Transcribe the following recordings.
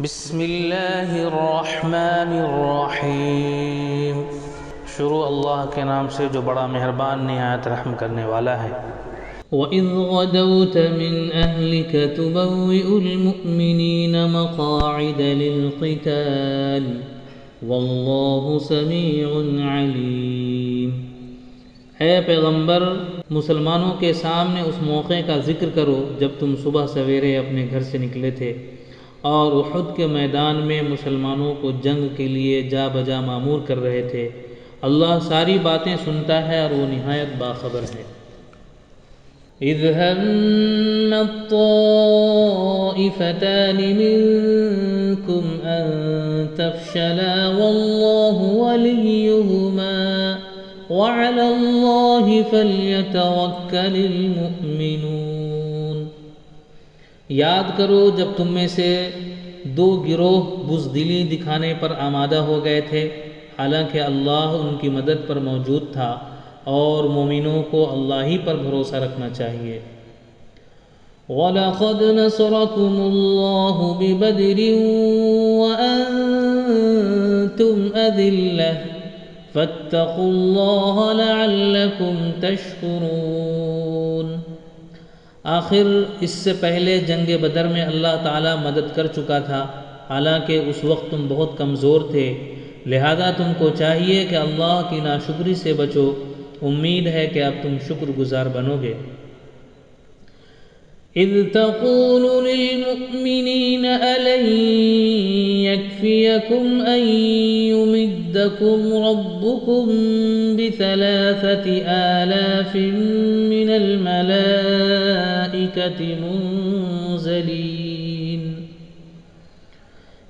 بسم اللہ الرحمن الرحیم۔ شروع اللہ کے نام سے جو بڑا مہربان نہایت رحم کرنے والا ہے۔ وَإِذْ غَدَوْتَ مِنْ أَهْلِكَ تُبَوِّئُ الْمُؤْمِنِينَ مَقَاعِدَ لِلْقِتَالِ وَاللَّهُ سَمِيعٌ عَلِيمٌ۔ اے پیغمبر، مسلمانوں کے سامنے اس موقع کا ذکر کرو جب تم صبح سویرے اپنے گھر سے نکلے تھے اور احد کے میدان میں مسلمانوں کو جنگ کے لیے جا بجا مامور کر رہے تھے۔ اللہ ساری باتیں سنتا ہے اور وہ نہایت باخبر ہے۔ اِذْ هَمَّ الطَّائِفَتَانِ مِنْكُمْ أَنْ تَفْشَلَا وَاللَّهُ وَلِيُّهُمَا وَعَلَى اللَّهِ فَلْيَتَوَكَّلِ الْمُؤْمِنُونَ۔ یاد کرو جب تم میں سے دو گروہ بزدلی دکھانے پر آمادہ ہو گئے تھے، حالانکہ اللہ ان کی مدد پر موجود تھا اور مومنوں کو اللہ ہی پر بھروسہ رکھنا چاہیے۔ وَلَقَدْ نَصَرَكُمُ اللَّهُ بِبَدْرٍ وَأَنْتُمْ أَذِلَّةٌ فَاتَّقُوا اللَّهَ لَعَلَّكُمْ تَشْكُرُونَ۔ آخر اس سے پہلے جنگ بدر میں اللہ تعالیٰ مدد کر چکا تھا، حالانکہ اس وقت تم بہت کمزور تھے، لہذا تم کو چاہیے کہ اللہ کی ناشکری سے بچو۔ امید ہے کہ اب تم شکر گزار بنو گے۔ اِذْ تَقُولُ لِلْمُؤْمِنِينَ أَلَنْ يَكْفِيَكُمْ أَنْ يُمِدَّكُمْ رَبُّكُمْ بِثَلَاثَةِ آلَافٍ مِّنَ الْمَلَائِكَةِ مُنزَلِينَ۔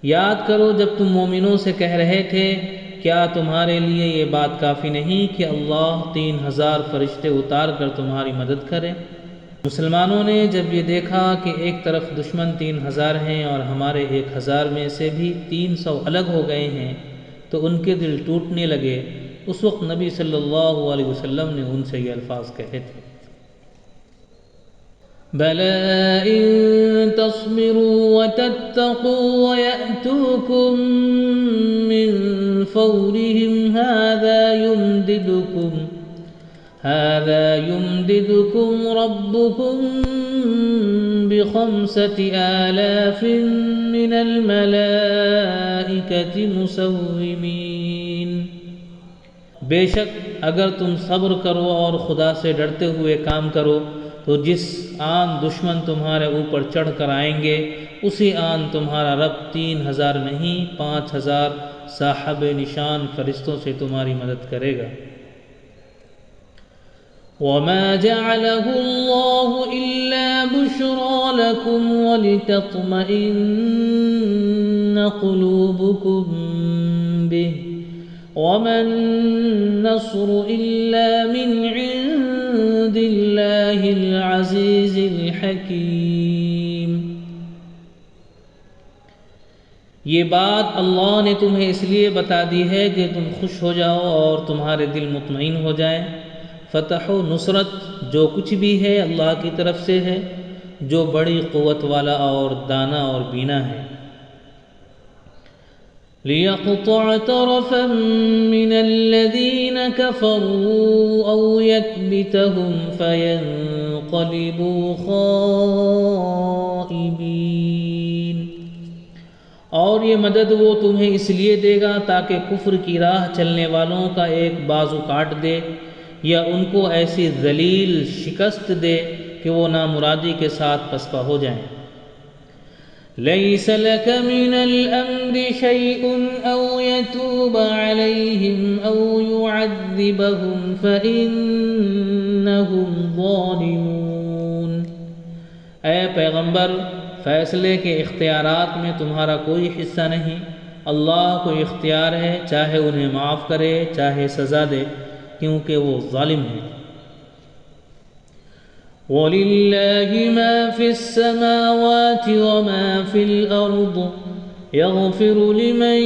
یاد کرو جب تم مومنوں سے کہہ رہے تھے، کیا تمہارے لیے یہ بات کافی نہیں کہ اللہ 3000 فرشتے اتار کر تمہاری مدد کرے؟ مسلمانوں نے جب یہ دیکھا کہ ایک طرف دشمن 3000 ہیں اور ہمارے 1000 میں سے بھی 300 الگ ہو گئے ہیں تو ان کے دل ٹوٹنے لگے۔ اس وقت نبی صلی اللہ علیہ وسلم نے ان سے یہ الفاظ کہے تھے: بَلَىٰ إِن تَصْبِرُوا وَتَتَّقُوا وَيَأْتُوكُم مِّن فَوْرِهِمْ هَٰذَا يُمْدِدْكُمْ رَبُّكُم ب5000 مِّنَ الْمَلَائِكَةِ مُسَوِّمِينَ۔ بے شک اگر تم صبر کرو اور خدا سے ڈرتے ہوئے کام کرو تو جس آن دشمن تمہارے اوپر چڑھ کر آئیں گے اسی آن تمہارا رب 3000 نہیں 5000 صاحب نشان فرشتوں سے تمہاری مدد کرے گا۔ وَمَا جَعَلَهُ اللَّهُ إِلَّا بُشْرَىٰ لَكُمْ وَلِتَطْمَئِنَّ قُلُوبُكُم بِهِ وَمَا النَّصْرُ إِلَّا مِنْ عِندِ اللَّهِ الْعَزِيزِ الْحَكِيمِ۔ یہ بات اللہ نے تمہیں اس لیے بتا دی ہے کہ تم خوش ہو جاؤ اور تمہارے دل مطمئن ہو جائیں۔ فتح و نصرت جو کچھ بھی ہے اللہ کی طرف سے ہے، جو بڑی قوت والا اور دانا اور بینا ہے۔ لِيَقْطَعَ طَرَفًا مِّنَ الَّذِينَ كَفَرُوا أَوْ يَكْبِتَهُمْ فَيَنقَلِبُوا خَائِبِينَ۔ اور یہ مدد وہ تمہیں اس لیے دے گا تاکہ کفر کی راہ چلنے والوں کا ایک بازو کاٹ دے یا ان کو ایسی ذلیل شکست دے کہ وہ نامرادی کے ساتھ پسپا ہو جائیں۔ لَيْسَ لَكَ مِنَ الْأَمْرِ شَيْءٌ أَوْ يَتُوبَ عَلَيْهِمْ أَوْ يُعَذِّبَهُمْ فَإِنَّهُمْ ظَالِمُونَ۔ اے پیغمبر، فیصلے کے اختیارات میں تمہارا کوئی حصہ نہیں، اللہ کو اختیار ہے چاہے انہیں معاف کرے چاہے سزا دے، کیونکہ وہ ظالم ہیں۔ وَلِلَّهِ مَا فِي السَّمَاوَاتِ وَمَا فِي الْأَرْضِ يَغْفِرُ لِمَن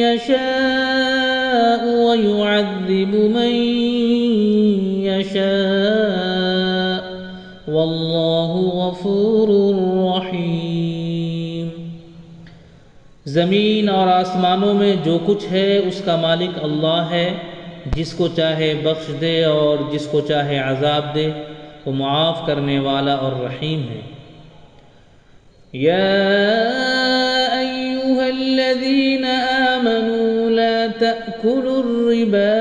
يَشَاءُ وَيُعَذِّبُ مَن يَشَاءُ وَاللَّهُ غَفُورٌ رَّحِيمٌ۔ زمین اور آسمانوں میں جو کچھ ہے اس کا مالک اللہ ہے، جس کو چاہے بخش دے اور جس کو چاہے عذاب دے، وہ معاف کرنے والا اور رحیم ہے۔ یا ایھا الذین آمنوا لا تأکلوا الربا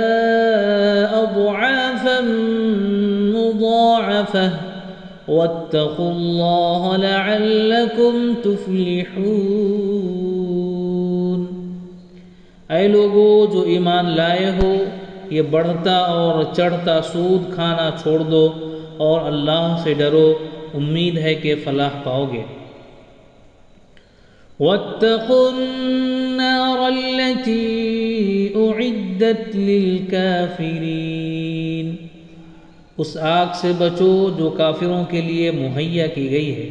اضعافا مضاعفة واتقوا اللہ لعلکم تفلحون۔ اے لوگو جو ایمان لائے ہو، یہ بڑھتا اور چڑھتا سود کھانا چھوڑ دو اور اللہ سے ڈرو، امید ہے کہ فلاح پاؤ گے۔ واتقوا النار التي اعدت للكافرین، اس آگ سے بچو جو کافروں کے لیے مہیا کی گئی ہے۔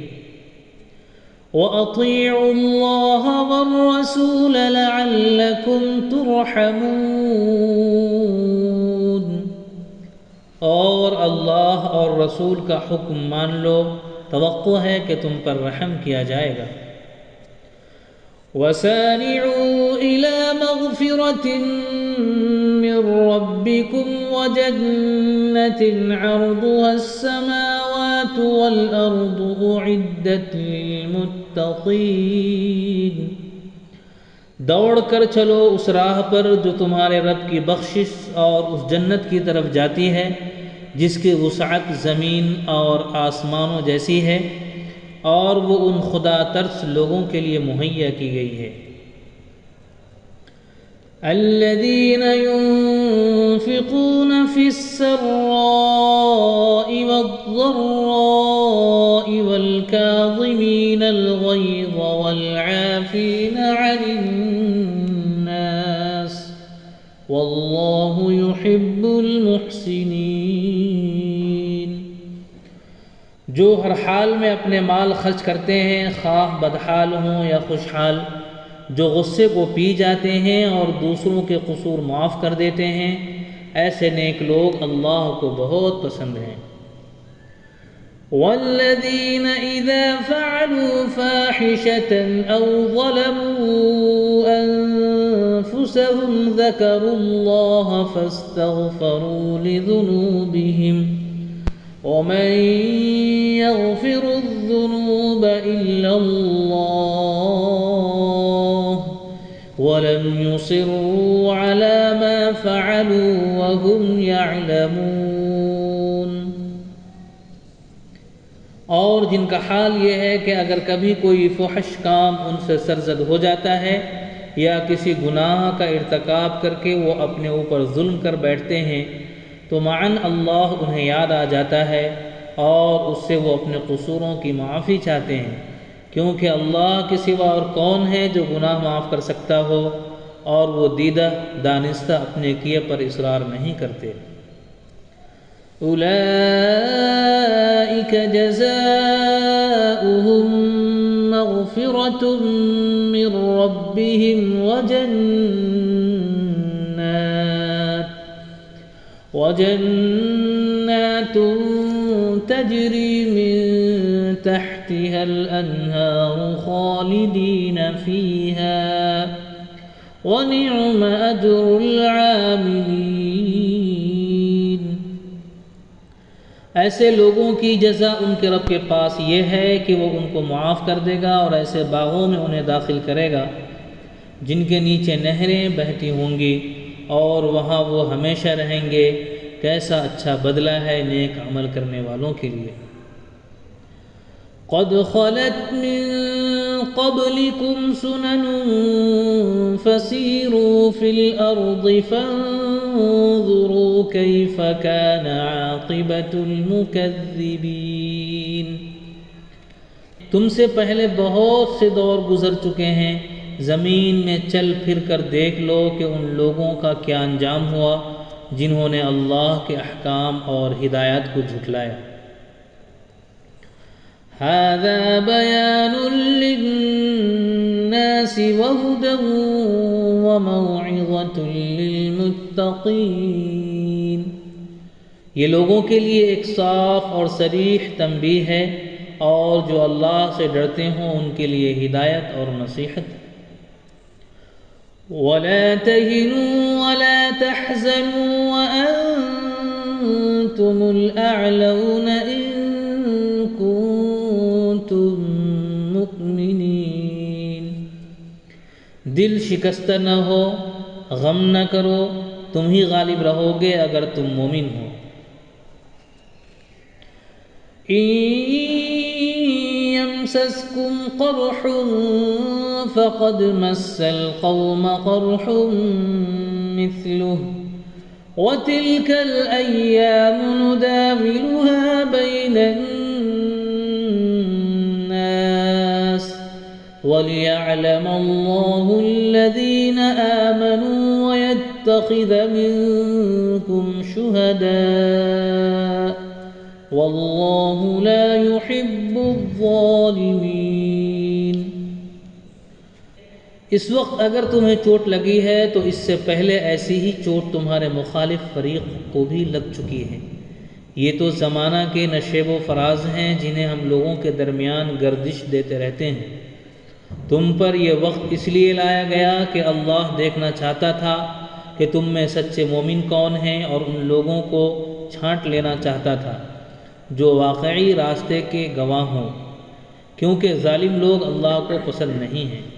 وَأَطِيعُوا اللَّهَ وَالرَّسُولَ لَعَلَّكُمْ تُرْحَمُونَ، اور اللہ اور رسول کا حکم مان لو، توقع ہے کہ تم پر رحم کیا جائے گا۔ وَسَارِعُوا إِلَى مَغْفِرَةٍ مِّن رَّبِّكُمْ وَجَنَّةٍ عَرْضُهَا السَّمَاوَاتُ وَالْأَرْضُ أُعِدَّتْ لِلْمُتَّقِينَ، دوڑ کر چلو اس راہ پر جو تمہارے رب کی بخشش اور اس جنت کی طرف جاتی ہے جس کی وسعت زمین اور آسمانوں جیسی ہے، اور وہ ان خدا ترس لوگوں کے لیے مہیا کی گئی ہے۔ الذین ينفقون فی السراء والضراء والکاظمین الغیظ والعافین عن الناس واللہ یحب المحسنین، جو ہر حال میں اپنے مال خرچ کرتے ہیں، خواہ بدحال ہوں یا خوشحال، جو غصے کو پی جاتے ہیں اور دوسروں کے قصور معاف کر دیتے ہیں، ایسے نیک لوگ اللہ کو بہت پسند ہیں۔ والذین اذا فعلوا فاحشة او ظلموا انفسهم ذکروا اللہ فاستغفروا لذنوبهم ومن يغفر الذنوب إلا الله ولم يصروا على ما فعلوا وهم يعلمون، اور جن کا حال یہ ہے کہ اگر کبھی کوئی فحش کام ان سے سرزد ہو جاتا ہے یا کسی گناہ کا ارتکاب کر کے وہ اپنے اوپر ظلم کر بیٹھتے ہیں تو معاً اللہ انہیں یاد آ جاتا ہے اور اس سے وہ اپنے قصوروں کی معافی چاہتے ہیں، کیونکہ اللہ کے سوا اور کون ہے جو گناہ معاف کر سکتا ہو، اور وہ دیدہ دانستہ اپنے کیے پر اصرار نہیں کرتے۔ اولئک جزاؤہم مغفرۃ من ربہم وجنات تجری من تحتها الانہار خالدین فیہا ونعم اجر العاملین، ایسے لوگوں کی جزا ان کے رب کے پاس یہ ہے کہ وہ ان کو معاف کر دے گا اور ایسے باغوں میں انہیں داخل کرے گا جن کے نیچے نہریں بہتی ہوں گی، اور وہاں وہ ہمیشہ رہیں گے۔ کیسا اچھا بدلہ ہے نیک عمل کرنے والوں کے لیے۔ قد خلت من قبلكم سنن فسيروا في الأرض فانظروا كيف كان عاقبة المكذبين، تم سے پہلے بہت سے دور گزر چکے ہیں، زمین میں چل پھر کر دیکھ لو کہ ان لوگوں کا کیا انجام ہوا جنہوں نے اللہ کے احکام اور ہدایات کو جھٹلایا۔ ھذا بیان للناس وہدی وموعظۃ للمتقین، یہ لوگوں کے لیے ایک صاف اور صریح تنبیہ ہے، اور جو اللہ سے ڈرتے ہوں ان کے لیے ہدایت اور نصیحت۔ ولا تهنوا ولا تحزنوا وأنتم الأعلون إن كنتم مؤمنين۔ دل شکستہ نہ ہو، غم نہ کرو، تم ہی غالب رہو گے اگر تم مومن ہو۔ إن يمسسكم قرح فقد مس القوم قرح مثله وتلك الأيام نداولها بين الناس وليعلم الله الذين آمنوا ويتخذ منكم شهداء واللہ لا يحب الظالمین۔ اس وقت اگر تمہیں چوٹ لگی ہے تو اس سے پہلے ایسی ہی چوٹ تمہارے مخالف فریق کو بھی لگ چکی ہے۔ یہ تو زمانہ کے نشیب و فراز ہیں جنہیں ہم لوگوں کے درمیان گردش دیتے رہتے ہیں۔ تم پر یہ وقت اس لیے لایا گیا کہ اللہ دیکھنا چاہتا تھا کہ تم میں سچے مومن کون ہیں، اور ان لوگوں کو چھانٹ لینا چاہتا تھا جو واقعی راستے کے گواہ ہوں، کیونکہ ظالم لوگ اللہ کو پسند نہیں ہیں۔